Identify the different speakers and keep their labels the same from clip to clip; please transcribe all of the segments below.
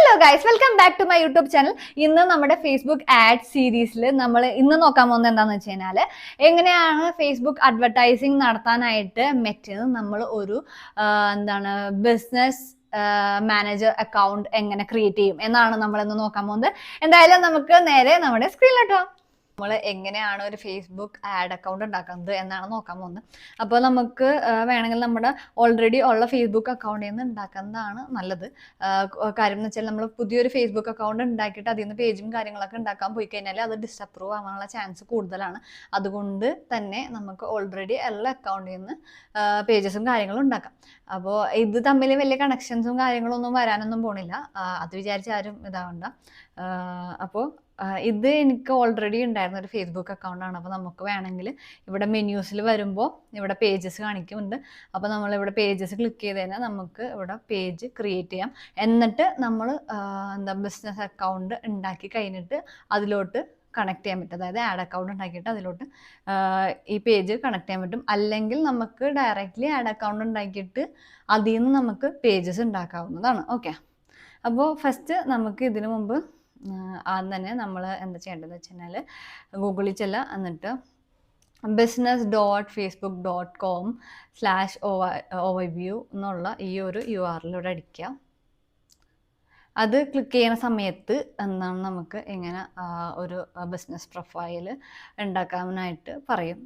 Speaker 1: Hello guys, welcome back to my YouTube channel. ഇന്ന് നമ്മുടെ Facebook add സീരീസിൽ നമ്മൾ ഇന്ന് നോക്കാൻ പോകുന്നത് എന്താണെന്ന് വെച്ച് കഴിഞ്ഞാൽ, എങ്ങനെയാണ് ഫേസ്ബുക്ക് അഡ്വർടൈസിങ് നടത്താനായിട്ട് മെറ്റയിൽ നമ്മൾ ഒരു ബിസിനസ് മാനേജർ അക്കൗണ്ട് എങ്ങനെ ക്രിയേറ്റ് ചെയ്യും എന്നാണ് നമ്മൾ ഇന്ന് നോക്കാൻ പോകുന്നത്. എന്തായാലും നമുക്ക് നേരെ നമ്മുടെ സ്ക്രീനിലോട്ടോ. നമ്മൾ എങ്ങനെയാണ് ഒരു ഫേസ്ബുക്ക് ആഡ് അക്കൗണ്ട് ഉണ്ടാക്കുന്നത് എന്നാണ് നോക്കാൻ പോകുന്നത്. അപ്പോൾ നമുക്ക് വേണമെങ്കിൽ നമ്മുടെ ഓൾറെഡി ഉള്ള ഫേസ്ബുക്ക് അക്കൗണ്ടിൽ നിന്ന് ഉണ്ടാക്കുന്നതാണ് നല്ലത്. കാര്യം എന്ന് വെച്ചാൽ നമ്മൾ പുതിയൊരു ഫേസ്ബുക്ക് അക്കൗണ്ട് ഉണ്ടാക്കിയിട്ട് അതിൽ നിന്ന് പേജും കാര്യങ്ങളൊക്കെ ഉണ്ടാക്കാൻ പോയി കഴിഞ്ഞാൽ അത് ഡിസപ്രൂവ് ആവാനുള്ള ചാൻസ് കൂടുതലാണ്. അതുകൊണ്ട് തന്നെ നമുക്ക് ഓൾറെഡി ഉള്ള അക്കൗണ്ടിൽ നിന്ന് പേജസും കാര്യങ്ങളും ഉണ്ടാക്കാം. അപ്പോൾ ഇത് തമ്മിൽ വലിയ കണക്ഷൻസും കാര്യങ്ങളൊന്നും വരാനൊന്നും പോണില്ല. അത് വിചാരിച്ച് ആരും ഇതാവണ്ട. അപ്പോൾ ഇത് എനിക്ക് ഓൾറെഡി ഉണ്ടായിരുന്ന ഒരു ഫേസ്ബുക്ക് അക്കൗണ്ടാണ്. അപ്പോൾ നമുക്ക് വേണമെങ്കിൽ ഇവിടെ മെന്യൂസിൽ വരുമ്പോൾ ഇവിടെ പേജസ് കാണിക്കുന്നുണ്ട്. അപ്പോൾ നമ്മൾ ഇവിടെ പേജസ് ക്ലിക്ക് ചെയ്ത് കഴിഞ്ഞാൽ നമുക്ക് ഇവിടെ പേജ് ക്രിയേറ്റ് ചെയ്യാം. എന്നിട്ട് നമ്മൾ ബിസിനസ് അക്കൗണ്ട് ഉണ്ടാക്കി കഴിഞ്ഞിട്ട് അതിലോട്ട് കണക്ട് ചെയ്യാൻ പറ്റും. അതായത് ആഡ് അക്കൗണ്ട് ഉണ്ടാക്കിയിട്ട് അതിലോട്ട് ഈ പേജ് കണക്ട് ചെയ്യാൻ പറ്റും. അല്ലെങ്കിൽ നമുക്ക് ഡയറക്റ്റ്ലി ആഡ് അക്കൗണ്ട് ഉണ്ടാക്കിയിട്ട് അതിൽ നിന്ന് നമുക്ക് പേജസ് ഉണ്ടാക്കാവുന്നതാണ്. ഓക്കെ, അപ്പോൾ ഫസ്റ്റ് നമുക്ക് ഇതിനു മുമ്പ് ആദ്യം തന്നെ നമ്മൾ എന്താ ചെയ്യേണ്ടതെന്ന് വെച്ച് കഴിഞ്ഞാൽ ഗൂഗിളിൽ ചെല്ലുക. എന്നിട്ട് business.facebook.com/overview എന്നുള്ള ഈ ഒരു URL ഇവിടെ അടിക്കുക. അത് ക്ലിക്ക് ചെയ്യുന്ന സമയത്ത് എന്താണ് നമുക്ക് ഇങ്ങനെ ഒരു ബിസിനസ് പ്രൊഫൈൽ ഉണ്ടാക്കാനായിട്ട് പറയും.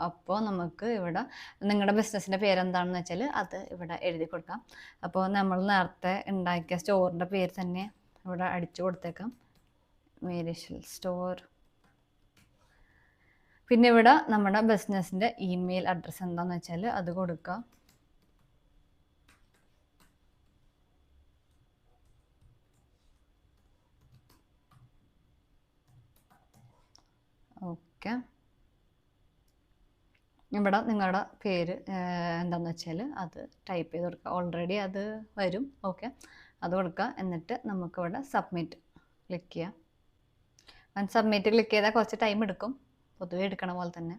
Speaker 1: അപ്പോൾ നമുക്ക് ഇവിടെ നിങ്ങളുടെ ബിസിനസ്സിൻ്റെ പേരെന്താണെന്ന് വെച്ചാൽ അത് ഇവിടെ എഴുതി കൊടുക്കാം. അപ്പോൾ നമ്മൾ നേരത്തെ ഉണ്ടാക്കിയ സ്റ്റോറിൻ്റെ പേര് തന്നെ ഇവിടെ അടിച്ചു കൊടുത്തേക്കാം, മേരിഷൽ സ്റ്റോർ. പിന്നെ ഇവിടെ നമ്മുടെ ബിസിനസ്സിൻ്റെ ഇമെയിൽ അഡ്രസ്സ് എന്താണെന്ന് വെച്ചാൽ അത് കൊടുക്കുക. ഓക്കെ, ഇവിടെ നിങ്ങളുടെ പേര് എന്താണെന്ന് വെച്ചാൽ അത് ടൈപ്പ് ചെയ്ത് കൊടുക്കുക. ഓൾറെഡി അത് വരും. ഓക്കെ, അത് കൊടുക്കുക. എന്നിട്ട് നമുക്കിവിടെ സബ്മിറ്റ് ക്ലിക്ക് ചെയ്യാം. സബ്മിറ്റ് ക്ലിക്ക് ചെയ്താൽ കുറച്ച് ടൈം എടുക്കും, പൊതുവെ എടുക്കണ പോലെ തന്നെ.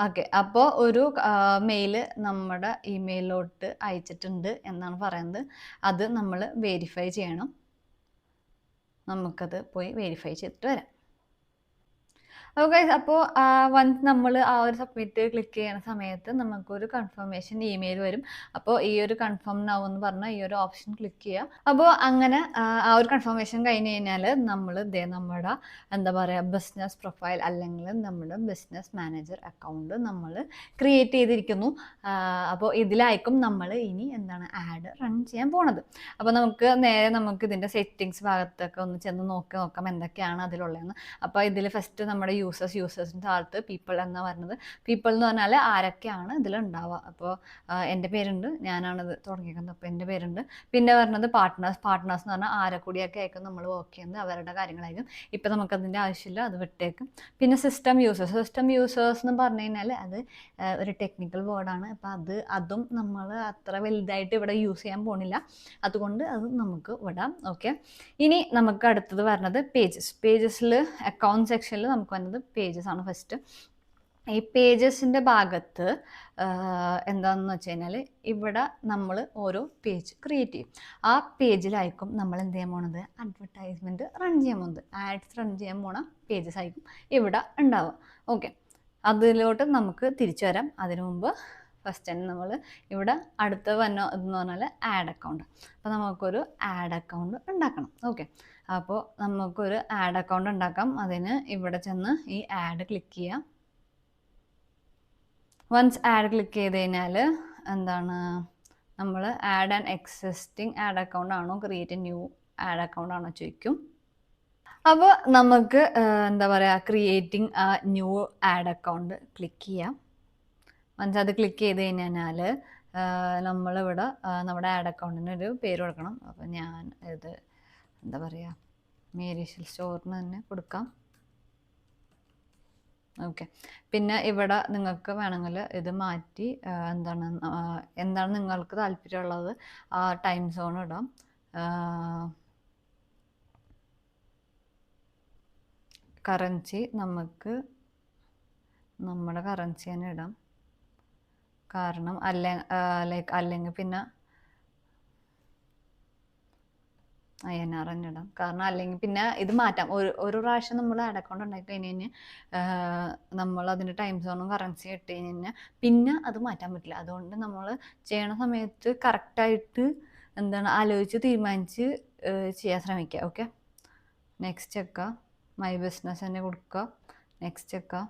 Speaker 1: ഓക്കെ, അപ്പോൾ ഒരു മെയില് നമ്മുടെ ഇമെയിലോട്ട് അയച്ചിട്ടുണ്ട് എന്നാണ് പറയുന്നത്. അത് നമ്മൾ വെരിഫൈ ചെയ്യണം. നമുക്കത് പോയി വെരിഫൈ ചെയ്തിട്ട് വരാം. ഓക്കെ, അപ്പോൾ വൺസ് നമ്മൾ ആ ഒരു സബ്മിറ്റ് ക്ലിക്ക് ചെയ്യുന്ന സമയത്ത് നമുക്കൊരു കൺഫർമേഷൻ ഇമെയിൽ വരും. അപ്പോൾ ഈ ഒരു കൺഫേം നൗ എന്ന് പറഞ്ഞാൽ ഈ ഒരു ഓപ്ഷൻ ക്ലിക്ക് ചെയ്യുക. അപ്പോൾ അങ്ങനെ ആ ഒരു കൺഫർമേഷൻ കഴിഞ്ഞ് കഴിഞ്ഞാൽ നമ്മൾ നമ്മുടെ എന്താ പറയുക ബിസിനസ് പ്രൊഫൈൽ അല്ലെങ്കിൽ നമ്മുടെ ബിസിനസ് മാനേജർ അക്കൗണ്ട് നമ്മൾ ക്രിയേറ്റ് ചെയ്തിരിക്കുന്നു. അപ്പോൾ ഇതിലായിരിക്കും നമ്മൾ ഇനി ആഡ് റൺ ചെയ്യാൻ പോണത്. അപ്പോൾ നമുക്ക് ഇതിൻ്റെ സെറ്റിങ്സ് ഭാഗത്തൊക്കെ ഒന്ന് ചെന്ന് നോക്കാം എന്തൊക്കെയാണ് അതിലുള്ളതെന്ന്. അപ്പോൾ ഇതിൽ ഫസ്റ്റ് നമ്മുടെ യൂസേഴ്സിൻ്റെ താഴത്ത് പീപ്പിൾ എന്ന് പറയുന്നത്, പീപ്പിൾ എന്ന് പറഞ്ഞാൽ ആരൊക്കെയാണ് ഇതിലുണ്ടാവുക. അപ്പോൾ എൻ്റെ പേരുണ്ട്, ഞാനാണിത് തുടങ്ങിയിരിക്കുന്നത്, അപ്പോൾ എൻ്റെ പേരുണ്ട്. പിന്നെ പറഞ്ഞത് പാർട്ട്നേഴ്സ് എന്ന് പറഞ്ഞാൽ ആരെ കൂടിയൊക്കെ ആയിരിക്കും നമ്മൾ വർക്ക് ചെയ്യുന്നത്, അവരുടെ കാര്യങ്ങളായിരിക്കും. ഇപ്പം നമുക്കതിൻ്റെ ആവശ്യമില്ല, അത് വിട്ടേക്കും. പിന്നെ സിസ്റ്റം യൂസേഴ്സ് എന്ന് പറഞ്ഞു കഴിഞ്ഞാൽ അത് ഒരു ടെക്നിക്കൽ വേർഡാണ്. അപ്പോൾ അതും നമ്മൾ അത്ര വലുതായിട്ട് ഇവിടെ യൂസ് ചെയ്യാൻ പോണില്ല, അതുകൊണ്ട് അത് നമുക്ക് വിടാം. ഓക്കെ, ഇനി നമുക്ക് അടുത്തത് പറഞ്ഞത് പേജസിൽ അക്കൗണ്ട് സെക്ഷനിൽ നമുക്ക് വന്നത് പേജസ് ആണ്. ഫസ്റ്റ് ഈ പേജസിൻ്റെ ഭാഗത്ത് എന്താണെന്ന് വെച്ച് കഴിഞ്ഞാൽ ഇവിടെ നമ്മൾ ഓരോ പേജ് ക്രിയേറ്റ് ചെയ്യും. ആ പേജിലായിരിക്കും നമ്മൾ എന്ത് ചെയ്യാൻ പോണത്, അഡ്വർടൈസ്മെൻറ്റ് റൺ ചെയ്യാൻ പോകുന്നത്, ആഡ്സ് റൺ ചെയ്യാൻ പോണ പേജസ് ആയിരിക്കും ഇവിടെ ഉണ്ടാവുക. ഓക്കെ, അതിലോട്ട് നമുക്ക് തിരിച്ചു വരാം. അതിനു മുമ്പ് ഫസ്റ്റ് തന്നെ നമ്മൾ ഇവിടെ അടുത്ത് ഇതെന്ന് പറഞ്ഞാൽ ആഡ് അക്കൗണ്ട്. അപ്പോൾ നമുക്കൊരു ആഡ് അക്കൗണ്ട് ഉണ്ടാക്കണം. ഓക്കെ, അപ്പോൾ നമുക്കൊരു ആഡ് അക്കൗണ്ട് ഉണ്ടാക്കാം. അതിന് ഇവിടെ ചെന്ന് ഈ ആഡ് ക്ലിക്ക് ചെയ്യാം. വൺസ് ആഡ് ക്ലിക്ക് ചെയ്ത് കഴിഞ്ഞാൽ നമ്മൾ add and existing add account ആണോ ക്രിയേറ്റ് ന്യൂ ആഡ് അക്കൗണ്ട് ആണോ ചോദിക്കും. അപ്പോൾ നമുക്ക് creating new add account click ചെയ്യാം. വൺസ് അത് ക്ലിക്ക് ചെയ്ത് കഴിഞ്ഞാൽ നമ്മളിവിടെ നമ്മുടെ ആഡ് അക്കൗണ്ടിന് ഒരു പേര് കൊടുക്കണം. അപ്പോൾ ഞാൻ ഇത് മേരിഷൽ സ്റ്റോറിന് തന്നെ കൊടുക്കാം. ഓക്കെ, പിന്നെ ഇവിടെ നിങ്ങൾക്ക് വേണമെങ്കിൽ ഇത് മാറ്റി എന്താണ് നിങ്ങൾക്ക് താല്പര്യമുള്ളത് ആ ടൈം സോൺ ഇടാം. കറൻസി നമുക്ക് നമ്മുടെ കറൻസി തന്നെ ഇടാം. കാരണം അല്ലെങ്കിൽ പിന്നെ INR തന്നെ ഇടാം. കാരണം അല്ലെങ്കിൽ പിന്നെ ഇത് മാറ്റാം. ഒരു പ്രാവശ്യം നമ്മൾ ആഡ് അക്കൗണ്ട് ഉണ്ടാക്കി കഴിഞ്ഞ് കഴിഞ്ഞാൽ നമ്മൾ അതിൻ്റെ ടൈം സോണും കറൻസി ഇട്ട് കഴിഞ്ഞ് കഴിഞ്ഞാൽ പിന്നെ അത് മാറ്റാൻ പറ്റില്ല. അതുകൊണ്ട് നമ്മൾ ചെയ്യണ സമയത്ത് കറക്റ്റായിട്ട് എന്താണ് ആലോചിച്ച് തീരുമാനിച്ച് ചെയ്യാൻ ശ്രമിക്കുക. ഓക്കെ, നെക്സ്റ്റ് ഒക്കെ മൈ ബിസിനസ് തന്നെ കൊടുക്കുക. നെക്സ്റ്റ് ഒക്കെ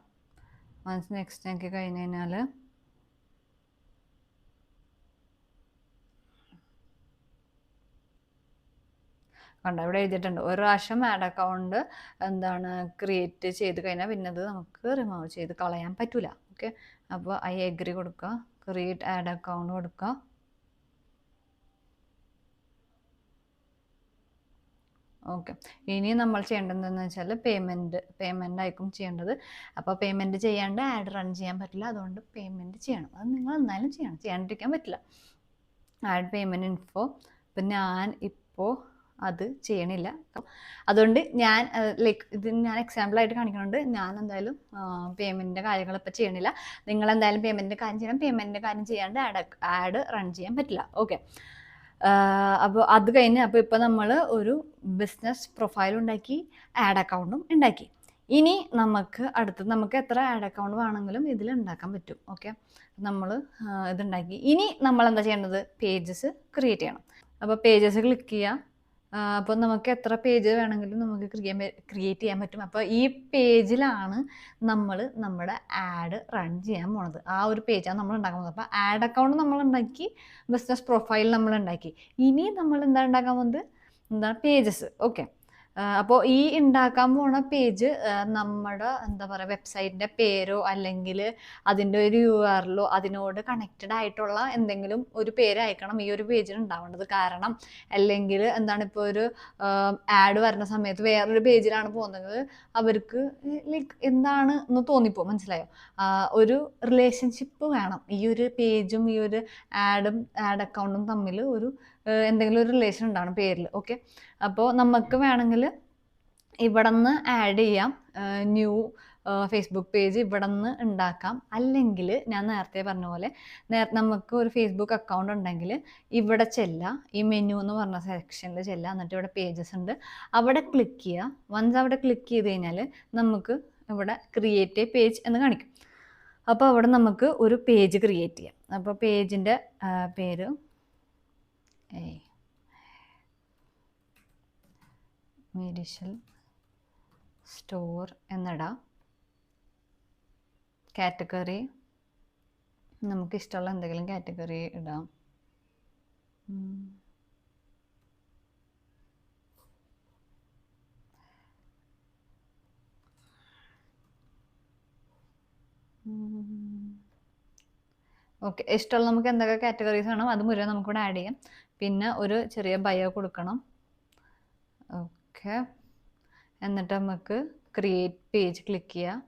Speaker 1: വൺസ് നെക്സ്റ്റ് ആക്കി കഴിഞ്ഞ് കഴിഞ്ഞാൽ കണ്ടോ, ഇവിടെ എഴുതിയിട്ടുണ്ട് ഒരു പ്രാവശ്യം ആഡ് അക്കൗണ്ട് എന്താണ് ക്രിയേറ്റ് ചെയ്ത് കഴിഞ്ഞാൽ പിന്നെ അത് നമുക്ക് റിമൂവ് ചെയ്ത് കളയാൻ പറ്റില്ല. ഓക്കെ, അപ്പോൾ ഐ എഗ്രി കൊടുക്കുക, ക്രിയേറ്റ് ആഡ് അക്കൗണ്ട് കൊടുക്കുക. ഓക്കെ, ഇനി നമ്മൾ ചെയ്യേണ്ടതെന്ന് വെച്ചാൽ പേയ്മെൻ്റ് ആയിരിക്കും ചെയ്യേണ്ടത്. അപ്പോൾ പേയ്മെൻറ്റ് ചെയ്യാണ്ട് ആഡ് റൺ ചെയ്യാൻ പറ്റില്ല. അതുകൊണ്ട് പേയ്മെൻറ്റ് ചെയ്യണം. അത് നിങ്ങൾ എന്നാലും ചെയ്യണം, ചെയ്യാണ്ടിരിക്കാൻ പറ്റില്ല. Add payment info. അപ്പം ഞാൻ ഇപ്പോൾ അത് ചെയ്യണില്ല. അതുകൊണ്ട് ഞാൻ ഇത് ഞാൻ എക്സാമ്പിളായിട്ട് കാണിക്കുന്നുണ്ട്. ഞാൻ എന്തായാലും പേയ്മെൻറ്റിൻ്റെ കാര്യങ്ങൾ ഇപ്പോൾ ചെയ്യണില്ല. നിങ്ങൾ എന്തായാലും പേയ്മെൻറ്റിൻ്റെ കാര്യം ചെയ്യണം. പേയ്മെൻറ്റിൻ്റെ കാര്യം ചെയ്യാണ്ട് ആഡ് റൺ ചെയ്യാൻ പറ്റില്ല. ഓക്കെ, അപ്പോൾ അത് കഴിഞ്ഞ് അപ്പോൾ ഇപ്പോൾ നമ്മൾ ഒരു ബിസിനസ് പ്രൊഫൈൽ ഉണ്ടാക്കി, ആഡ് അക്കൗണ്ടും ഉണ്ടാക്കി. ഇനി നമുക്ക് എത്ര ആഡ് അക്കൗണ്ട് വേണമെങ്കിലും ഇതിൽ ഉണ്ടാക്കാൻ പറ്റും. ഓക്കെ, നമ്മൾ ഇതുണ്ടാക്കി. ഇനി നമ്മൾ എന്താ ചെയ്യേണ്ടത്? പേജസ് ക്രിയേറ്റ് ചെയ്യണം. അപ്പോൾ പേജസ് ക്ലിക്ക് ചെയ്യുക. അപ്പോൾ നമുക്ക് എത്ര പേജ് വേണമെങ്കിലും നമുക്ക് ക്രിയേറ്റ് ചെയ്യാൻ പറ്റും. അപ്പോൾ ഈ പേജിലാണ് നമ്മൾ നമ്മുടെ ആഡ് റൺ ചെയ്യാൻ പോണത്. ആ ഒരു പേജാണ് നമ്മൾ ഉണ്ടാക്കാൻ പോകുന്നത്. അപ്പോൾ ആഡ് അക്കൗണ്ട് നമ്മൾ ഉണ്ടാക്കി, ബിസിനസ് പ്രൊഫൈൽ നമ്മൾ ഉണ്ടാക്കി. ഇനി നമ്മൾ എന്താ ഉണ്ടാക്കാൻ പോകുന്നത്? എന്താണ്? പേജസ്. ഓക്കെ, അപ്പോൾ ഈ ഉണ്ടാക്കാൻ പോണ പേജ് നമ്മുടെ എന്താ പറയുക വെബ്സൈറ്റിൻ്റെ പേരോ അല്ലെങ്കിൽ അതിൻ്റെ ഒരു URL അതിനോട് കണക്റ്റഡ് ആയിട്ടുള്ള എന്തെങ്കിലും ഒരു പേരായിരിക്കണം ഈ ഒരു പേജിൽ ഉണ്ടാവേണ്ടത്. കാരണം അല്ലെങ്കിൽ എന്താണ്, ഇപ്പോൾ ഒരു ആഡ് വരുന്ന സമയത്ത് വേറൊരു പേജിലാണ് പോകുന്നത്, അവർക്ക് ലൈക്ക് എന്താണ് എന്ന് തോന്നിപ്പോകും. മനസ്സിലായോ? ഒരു റിലേഷൻഷിപ്പ് വേണം. ഈ ഒരു പേജും ഈ ഒരു ആഡ് അക്കൗണ്ടും തമ്മിൽ ഒരു എന്തെങ്കിലും ഒരു റിലേഷൻ ഉണ്ടാവണം പേരിൽ. ഓക്കെ, അപ്പോൾ നമുക്ക് വേണമെങ്കിൽ ഇവിടെ നിന്ന് ആഡ് ചെയ്യാം, ന്യൂ ഫേസ്ബുക്ക് പേജ് ഇവിടെ നിന്ന് ഉണ്ടാക്കാം. അല്ലെങ്കിൽ ഞാൻ നേരത്തെ പറഞ്ഞ പോലെ നമുക്ക് ഒരു ഫേസ്ബുക്ക് അക്കൗണ്ട് ഉണ്ടെങ്കിൽ ഇവിടെ ചെല്ലുക, ഈ മെനു എന്ന് പറഞ്ഞ സെക്ഷനിൽ ചെല്ലുക, എന്നിട്ട് ഇവിടെ പേജസ് ഉണ്ട്, അവിടെ ക്ലിക്ക് ചെയ്യുക. വൺസ് അവിടെ ക്ലിക്ക് ചെയ്ത് കഴിഞ്ഞാൽ നമുക്ക് ഇവിടെ ക്രിയേറ്റ് എ പേജ് എന്ന് കാണിക്കും. അപ്പോൾ അവിടെ നമുക്ക് ഒരു പേജ് ക്രിയേറ്റ് ചെയ്യാം. അപ്പോൾ പേജിൻ്റെ പേര് മെഡിഷൽ സ്റ്റോർ എന്നിടാം. കാറ്റഗറി നമുക്ക് ഇഷ്ടമുള്ള എന്തെങ്കിലും കാറ്റഗറി ഇടാം. ഓക്കെ, ഇഷ്ടമുള്ള നമുക്ക് എന്തൊക്കെ കാറ്റഗറീസ് വേണം അത് മുഴുവൻ നമുക്കിവിടെ ആഡ് ചെയ്യാം. പിന്നെ ഒരു ചെറിയ ബയോ കൊടുക്കണം. ഓക്കെ, എന്നിട്ട് നമുക്ക് ക്രിയേറ്റ് പേജ് ക്ലിക്ക് ചെയ്യാം.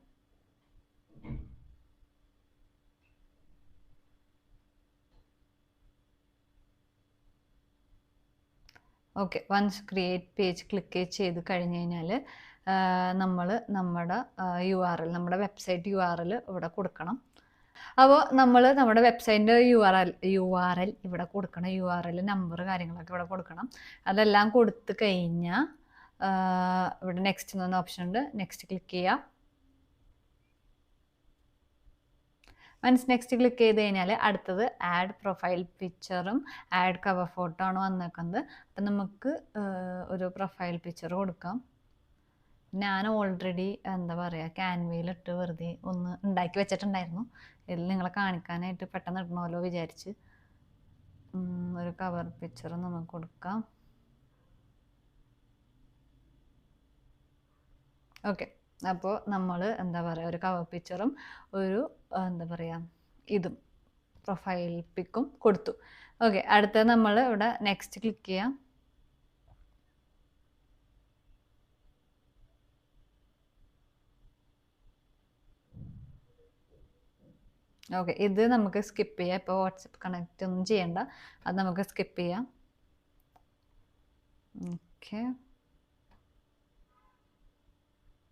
Speaker 1: Okay, once create page click ചെയ്ത് കഴിഞ്ഞ് കഴിഞ്ഞാൽ നമ്മൾ നമ്മുടെ URL, നമ്മുടെ വെബ്സൈറ്റ് URL ഇവിടെ കൊടുക്കണം. അപ്പോൾ നമ്മൾ നമ്മുടെ വെബ്സൈറ്റിൻ്റെ URL ഇവിടെ കൊടുക്കണം. URL നമ്പർ കാര്യങ്ങളൊക്കെ ഇവിടെ കൊടുക്കണം. അതെല്ലാം കൊടുത്തു കഴിഞ്ഞാൽ ഇവിടെ നെക്സ്റ്റ് എന്ന് പറഞ്ഞ ഓപ്ഷൻ ഉണ്ട്. നെക്സ്റ്റ് ക്ലിക്ക് ചെയ്യുക. വൺസ് നെക്സ്റ്റ് ക്ലിക്ക് ചെയ്ത് കഴിഞ്ഞാൽ അടുത്തത് ആഡ് പ്രൊഫൈൽ പിക്ചറും ആഡ് കവർ ഫോട്ടോ ആണ് വന്നേക്കുന്നത്. അപ്പം നമുക്ക് ഒരു പ്രൊഫൈൽ പിക്ചർ കൊടുക്കാം. ഞാൻ ഓൾറെഡി എന്താ പറയുക ക്യാൻവയിലിട്ട് വെറുതെ ഒന്ന് ഉണ്ടാക്കി വെച്ചിട്ടുണ്ടായിരുന്നു. ഇതിൽ നിങ്ങളെ കാണിക്കാനായിട്ട് പെട്ടെന്ന് ഇടണമല്ലോ വിചാരിച്ച് ഒരു കവർ പിക്ചർ നമുക്ക് കൊടുക്കാം. ഓക്കെ, അപ്പോൾ നമ്മൾ എന്താ പറയുക ഒരു കവർ പിക്ചറും ഒരു എന്താ പറയുക ഇതും പ്രൊഫൈൽ പിക്കും കൊടുത്തു. ഓക്കെ, അടുത്തത് നമ്മൾ ഇവിടെ നെക്സ്റ്റ് ക്ലിക്ക് ചെയ്യാം. ഓക്കെ, ഇത് നമുക്ക് സ്കിപ്പ് ചെയ്യാം. ഇപ്പോൾ വാട്സപ്പ് കണക്റ്റ് ഒന്നും ചെയ്യണ്ട, അത് നമുക്ക് സ്കിപ്പ് ചെയ്യാം. ഓക്കെ,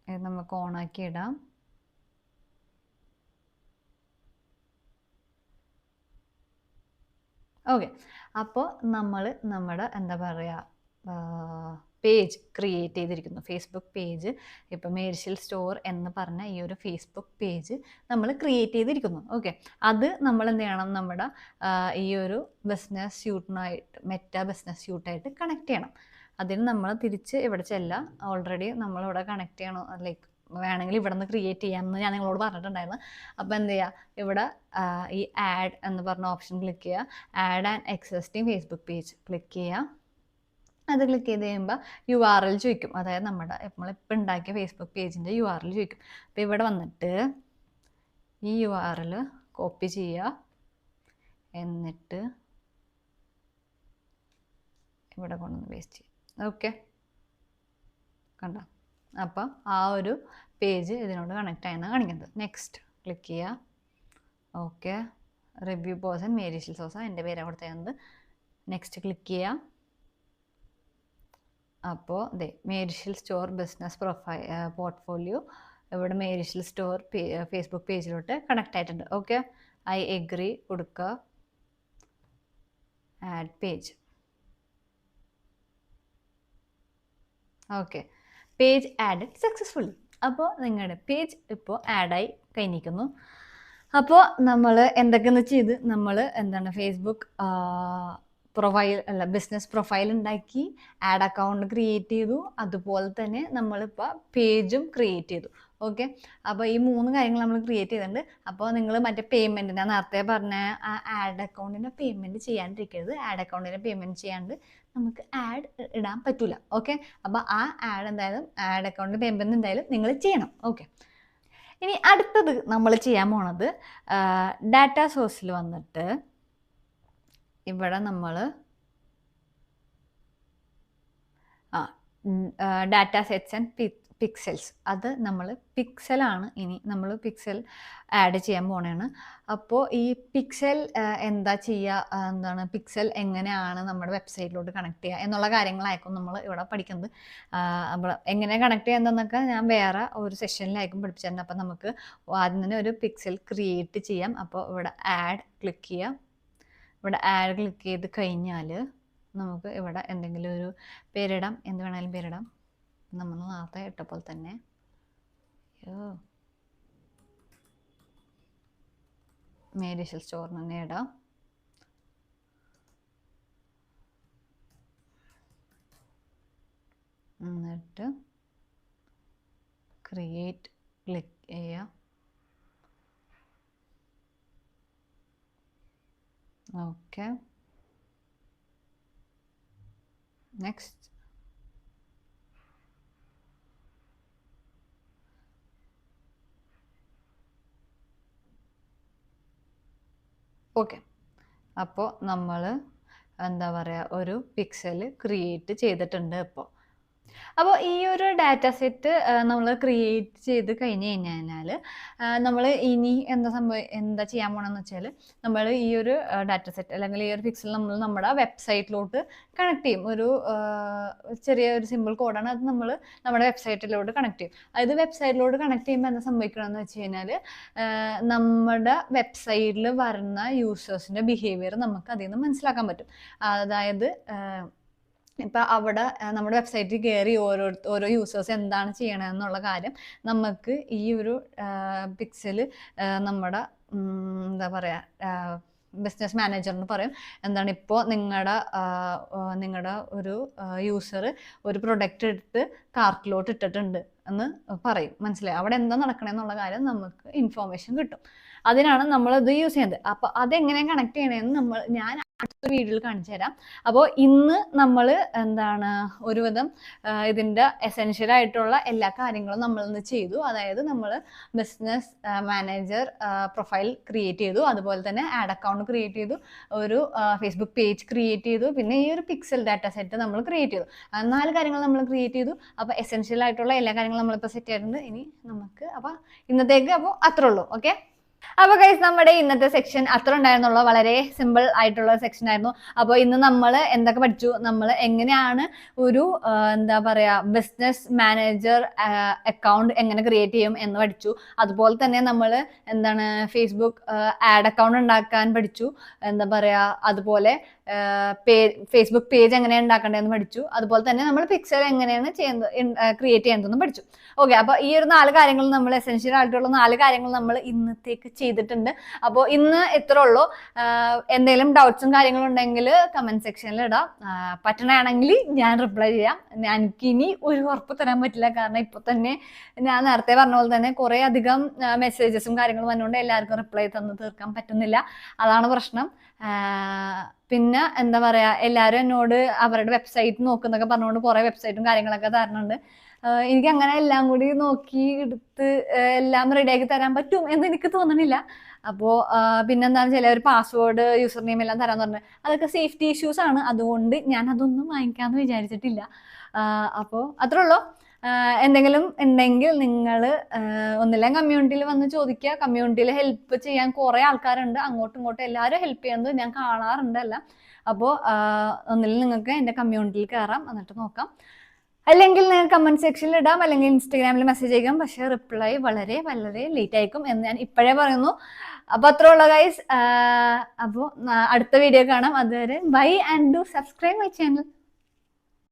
Speaker 1: ഇത് നമുക്ക് ഓണാക്കി ഇടാം. ഓക്കെ, അപ്പോൾ നമ്മൾ നമ്മുടെ എന്താ പറയുക പേജ് ക്രിയേറ്റ് ചെയ്തിരിക്കുന്നു. ഫേസ്ബുക്ക് പേജ് ഇപ്പോൾ മേരിഷിൽ സ്റ്റോർ എന്ന് പറഞ്ഞ ഈ ഒരു ഫേസ്ബുക്ക് പേജ് നമ്മൾ ക്രിയേറ്റ് ചെയ്തിരിക്കുന്നു. ഓക്കെ, അത് നമ്മൾ എന്ത് ചെയ്യണം, നമ്മുടെ ഈ ഒരു ബിസിനസ് സ്യൂട്ടിനായിട്ട് മെറ്റാ ബിസിനസ് സ്യൂട്ടായിട്ട് കണക്ട് ചെയ്യണം. അതിന് നമ്മൾ തിരിച്ച് ഇവിടെ ചെല്ലാം. ഓൾറെഡി നമ്മളിവിടെ കണക്ട് ചെയ്യണം, ലൈക്ക് വേണമെങ്കിൽ ഇവിടെ നിന്ന് ക്രിയേറ്റ് ചെയ്യാമെന്ന് ഞാൻ നിങ്ങളോട് പറഞ്ഞിട്ടുണ്ടായിരുന്നു. അപ്പോൾ എന്ത് ചെയ്യുക, ഇവിടെ ഈ ആഡ് എന്ന് പറഞ്ഞ ഓപ്ഷൻ ക്ലിക്ക് ചെയ്യുക. Add and existing Facebook page click ചെയ്യുക. അത് ക്ലിക്ക് ചെയ്ത് കഴിയുമ്പോൾ URL ചോദിക്കും, അതായത് നമ്മളിപ്പോൾ ഉണ്ടാക്കിയ ഫേസ്ബുക്ക് പേജിൻ്റെ URL ചോദിക്കും. അപ്പോൾ ഇവിടെ വന്നിട്ട് ഈ URL കോപ്പി ചെയ്യുക, എന്നിട്ട് ഇവിടെ കൊണ്ടുവന്ന് പേസ്റ്റ് ചെയ്യുക. ഓക്കെ, കണ്ടോ? അപ്പോൾ ആ ഒരു പേജ് ഇതിനോട് കണക്റ്റ് ആയെന്നാണ് കാണിക്കുന്നത്. നെക്സ്റ്റ് ക്ലിക്ക് ചെയ്യുക. ഓക്കെ, റിവ്യൂ പേഴ്സൺ മേരിഷിൽ സോസ, എൻ്റെ പേരാണ് കൊടുത്തത്. നെക്സ്റ്റ് ക്ലിക്ക് ചെയ്യുക. അപ്പോൾ മേരിഷിൽ സ്റ്റോർ ബിസിനസ് പോർട്ട്ഫോളിയോ ഇവിടെ മേരിഷിൽ സ്റ്റോർ ഫേസ്ബുക്ക് പേജിലോട്ട് കണക്റ്റ് ആയിട്ടുണ്ട്. ഓക്കെ, ഐ എഗ്രി കൊടുക്കുക. Add page. Okay, page added successfully. അപ്പോൾ നിങ്ങളുടെ പേജ് ഇപ്പോൾ ആഡായി കഴിഞ്ഞിരിക്കുന്നു. അപ്പോൾ നമ്മൾ എന്തൊക്കെയെന്ന് ചെയ്ത് നമ്മൾ ഫേസ്ബുക്ക് ബിസിനസ് പ്രൊഫൈൽ ഉണ്ടാക്കി, ആഡ് അക്കൗണ്ട് ക്രിയേറ്റ് ചെയ്തു, അതുപോലെ തന്നെ നമ്മളിപ്പോൾ പേജും ക്രിയേറ്റ് ചെയ്തു. ഓക്കെ, അപ്പോൾ ഈ 3 കാര്യങ്ങൾ നമ്മൾ ക്രിയേറ്റ് ചെയ്തിട്ടുണ്ട്. അപ്പോൾ നിങ്ങൾ മറ്റേ പേയ്മെൻറ്റ്, ഞാൻ നേരത്തെ പറഞ്ഞ ആ ആഡ് അക്കൗണ്ടിൻ്റെ പേയ്മെൻറ്റ് ചെയ്യാണ്ടിരിക്കരുത്. ആഡ് അക്കൗണ്ടിൻ്റെ പേയ്മെൻറ്റ് ചെയ്യാണ്ട് നമുക്ക് ആഡ് ഇടാൻ പറ്റില്ല. ഓക്കെ, അപ്പോൾ ആ ആഡ് അക്കൗണ്ടിൻ്റെ പേയ്മെൻറ്റ് എന്തായാലും നിങ്ങൾ ചെയ്യണം. ഓക്കെ, ഇനി അടുത്തത് നമ്മൾ ചെയ്യാൻ പോണത് ഡാറ്റ സോഴ്സിൽ വന്നിട്ട് ഇവിടെ നമ്മൾ ഡാറ്റ സെറ്റ്സ് ആൻഡ് പിക്സൽസ്, അത് നമ്മൾ പിക്സലാണ് ഇനി നമ്മൾ പിക്സൽ ആഡ് ചെയ്യാൻ പോണേണ്. അപ്പോൾ ഈ പിക്സൽ എന്താ ചെയ്യുക, പിക്സൽ എങ്ങനെയാണ് നമ്മുടെ വെബ്സൈറ്റിലോട്ട് കണക്ട് ചെയ്യുക എന്നുള്ള കാര്യങ്ങളായിരിക്കും നമ്മൾ ഇവിടെ പഠിക്കുന്നത്. അപ്പോൾ എങ്ങനെ കണക്ട് ചെയ്യുന്നതെന്നൊക്കെ ഞാൻ വേറെ ഒരു സെഷനിലായിരിക്കും പഠിപ്പിച്ചിട്ടുണ്ട്. അപ്പോൾ നമുക്ക് ആദ്യം തന്നെ ഒരു പിക്സൽ ക്രിയേറ്റ് ചെയ്യാം. അപ്പോൾ ഇവിടെ ആഡ് ക്ലിക്ക് ചെയ്യാം. ഇവിടെ ആഡ് ക്ലിക്ക് ചെയ്ത് കഴിഞ്ഞാൽ നമുക്ക് ഇവിടെ എന്തെങ്കിലും ഒരു പേരിടാം, എന്ത് വേണമെങ്കിലും പേരിടാം. നമ്മൾ നേരത്തെ ഇട്ടപ്പോൾ തന്നെ മേരിഷിൽ സ്റ്റോർ തന്നെ ഇടാം. എന്നിട്ട് ക്രിയേറ്റ് ക്ലിക്ക് ചെയ്യാം. Okay, next. ഓക്കെ, അപ്പോൾ നമ്മൾ ഒരു പിക്സൽ ക്രിയേറ്റ് ചെയ്തിട്ടുണ്ട്. അപ്പോൾ ഈ ഒരു ഡാറ്റ സെറ്റ് നമ്മൾ ക്രിയേറ്റ് ചെയ്ത് കഴിഞ്ഞ് കഴിഞ്ഞാൽ നമ്മൾ ഇനി എന്താ ചെയ്യാൻ പോകണമെന്ന് വെച്ചാൽ, നമ്മൾ ഈ ഒരു ഡാറ്റ സെറ്റ് അല്ലെങ്കിൽ ഈ ഒരു പിക്സൽ നമ്മൾ നമ്മുടെ വെബ്സൈറ്റിലോട്ട് കണക്ട് ചെയ്യും. ഒരു ചെറിയൊരു സിമ്പിൾ കോഡാണ്, അത് നമ്മൾ നമ്മുടെ വെബ്സൈറ്റിലോട്ട് കണക്ട് ചെയ്യും. അത് വെബ്സൈറ്റിലോട്ട് കണക്ട് ചെയ്യുമ്പോൾ എന്താ സംഭവിക്കണമെന്ന് വെച്ച് കഴിഞ്ഞാൽ, നമ്മുടെ വെബ്സൈറ്റിൽ വരുന്ന യൂസേഴ്സിൻ്റെ ബിഹേവിയർ നമുക്ക് അതിൽ നിന്ന് മനസ്സിലാക്കാൻ പറ്റും. അതായത് ഇപ്പം അവിടെ നമ്മുടെ വെബ്സൈറ്റിൽ കയറി ഓരോ യൂസേഴ്സ് എന്താണ് ചെയ്യണമെന്നുള്ള കാര്യം നമുക്ക് ഈ ഒരു പിക്സൽ നമ്മുടെ എന്താ പറയുക ബിസിനസ് മാനേജറിന് പറയും. ഇപ്പോൾ നിങ്ങളുടെ ഒരു യൂസർ ഒരു പ്രൊഡക്റ്റ് എടുത്ത് കാർട്ടിലോട്ട് ഇട്ടിട്ടുണ്ട് എന്ന് പറയും. മനസ്സിലായി? അവിടെ എന്താ നടക്കണമെന്നുള്ള കാര്യം നമുക്ക് ഇൻഫോർമേഷൻ കിട്ടും. അതിനാണ് നമ്മളിത് യൂസ് ചെയ്യുന്നത്. അപ്പോൾ അതെങ്ങനെ കണക്ട് ചെയ്യണമെന്ന് ഞാൻ അടുത്ത വീഡിയോയിൽ കാണിച്ചു തരാം. അപ്പോൾ ഇന്ന് നമ്മൾ ഒരുവിധം ഇതിൻ്റെ എസെൻഷ്യൽ ആയിട്ടുള്ള എല്ലാ കാര്യങ്ങളും നമ്മളിന്ന് ചെയ്തു. അതായത് നമ്മൾ ബിസിനസ് മാനേജർ പ്രൊഫൈൽ ക്രിയേറ്റ് ചെയ്തു, അതുപോലെ തന്നെ ആഡ് അക്കൗണ്ട് ക്രിയേറ്റ് ചെയ്തു, ഒരു ഫേസ്ബുക്ക് പേജ് ക്രിയേറ്റ് ചെയ്തു, പിന്നെ ഈ ഒരു പിക്സൽ ഡാറ്റ സെറ്റ് നമ്മൾ ക്രിയേറ്റ് ചെയ്തു. 4 കാര്യങ്ങൾ നമ്മൾ ക്രിയേറ്റ് ചെയ്തു. അപ്പോൾ എസെൻഷ്യൽ ആയിട്ടുള്ള എല്ലാ കാര്യങ്ങളും നമ്മളിപ്പോൾ സെറ്റ് ചെയ്തിട്ടുണ്ട്. ഇനി നമുക്ക് ഇന്നത്തേക്ക് അത്രേ ഉള്ളൂ. ഓക്കെ, അപ്പോൾ ഗൈസ് നമ്മുടെ ഇന്നത്തെ സെക്ഷൻ അത്ര ഉണ്ടായിരുന്നുള്ളൂ. വളരെ സിമ്പിൾ ആയിട്ടുള്ള സെക്ഷൻ ആയിരുന്നു. അപ്പോൾ ഇന്ന് നമ്മൾ എന്തൊക്കെ പഠിച്ചു, നമ്മൾ എങ്ങനെയാണ് ഒരു ബിസിനസ് മാനേജർ അക്കൗണ്ട് എങ്ങനെ ക്രിയേറ്റ് ചെയ്യും എന്ന് പഠിച്ചു. അതുപോലെ തന്നെ നമ്മൾ ഫേസ്ബുക്ക് ആഡ് അക്കൗണ്ട് ഉണ്ടാക്കാൻ പഠിച്ചു. അതുപോലെ ഫേസ്ബുക്ക് പേജ് എങ്ങനെയാണ് ഉണ്ടാക്കേണ്ടതെന്ന് പഠിച്ചു. അതുപോലെ തന്നെ നമ്മൾ പിക്ചർ എങ്ങനെയാണ് ക്രിയേറ്റ് ചെയ്യേണ്ടതെന്നും പഠിച്ചു. ഓക്കെ, അപ്പൊ ഈ ഒരു 4 കാര്യങ്ങൾ നമ്മൾ എസെൻഷ്യൽ ആയിട്ടുള്ള 4 കാര്യങ്ങൾ നമ്മൾ ഇന്നത്തേക്ക് ചെയ്തിട്ടുണ്ട്. അപ്പോൾ ഇന്ന് ഇത്ര ഉള്ളൂ. എന്തെങ്കിലും ഡൗട്ട്സും കാര്യങ്ങളും ഉണ്ടെങ്കിൽ കമന്റ് സെക്ഷനിൽ ഇടാം. പറ്റണമെങ്കിൽ ഞാൻ റിപ്ലൈ ചെയ്യാം. എനിക്കിനി ഒരു ഉറപ്പ് തരാൻ പറ്റില്ല, കാരണം ഇപ്പൊ തന്നെ ഞാൻ നേരത്തെ പറഞ്ഞ പോലെ തന്നെ കുറെ അധികം മെസ്സേജസും കാര്യങ്ങളും വന്നുകൊണ്ട് എല്ലാവർക്കും റിപ്ലൈ തന്നു തീർക്കാൻ പറ്റുന്നില്ല. അതാണ് പ്രശ്നം. പിന്നെ എന്താ പറയാ, എല്ലാവരും എന്നോട് അവരുടെ വെബ്സൈറ്റ് നോക്കുന്നൊക്കെ പറഞ്ഞുകൊണ്ട് കുറെ വെബ്സൈറ്റും കാര്യങ്ങളൊക്കെ തരുന്നുണ്ട്. എനിക്ക് അങ്ങനെ എല്ലാം കൂടി നോക്കി എടുത്ത് എല്ലാം റെഡിയാക്കി തരാൻ പറ്റും എന്ന് എനിക്ക് തോന്നണില്ല. അപ്പോൾ പിന്നെന്താണെന്ന് വെച്ചാൽ ഒരു പാസ്വേഡ് യൂസർ നെയിം എല്ലാം തരാന്ന് പറഞ്ഞത് അതൊക്കെ സേഫ്റ്റി ഇഷ്യൂസ് ആണ്. അതുകൊണ്ട് ഞാൻ അതൊന്നും വാങ്ങിക്കാമെന്ന് വിചാരിച്ചിട്ടില്ല. അപ്പോൾ അത്രേ ഉള്ളൂ. എന്തെങ്കിലും ഉണ്ടെങ്കിൽ നിങ്ങൾ ഒന്നില്ല കമ്മ്യൂണിറ്റിയിൽ വന്ന് ചോദിക്കുക. കമ്മ്യൂണിറ്റിയിൽ ഹെൽപ്പ് ചെയ്യാൻ കുറെ ആൾക്കാരുണ്ട്, അങ്ങോട്ടും ഇങ്ങോട്ടും എല്ലാവരും ഹെൽപ്പ് ചെയ്യുന്നത് ഞാൻ കാണാറുണ്ട് എല്ലാം. അപ്പോൾ ഒന്നിൽ നിങ്ങൾക്ക് എൻ്റെ കമ്മ്യൂണിറ്റിയിൽ കയറാം, എന്നിട്ട് നോക്കാം. അല്ലെങ്കിൽ നിങ്ങൾ കമന്റ് സെക്ഷനിൽ ഇടാം, അല്ലെങ്കിൽ ഇൻസ്റ്റാഗ്രാമിൽ മെസ്സേജ് അയക്കാം. പക്ഷെ റിപ്ലൈ വളരെ വളരെ ലേറ്റ് ആയിരിക്കും എന്ന് ഞാൻ ഇപ്പോഴേ പറയുന്നു. അപ്പൊ അത്ര ഉള്ള ഗൈസ്. അപ്പോൾ അടുത്ത വീഡിയോ കാണാം. അതുവരെ bye and do subscribe my channel.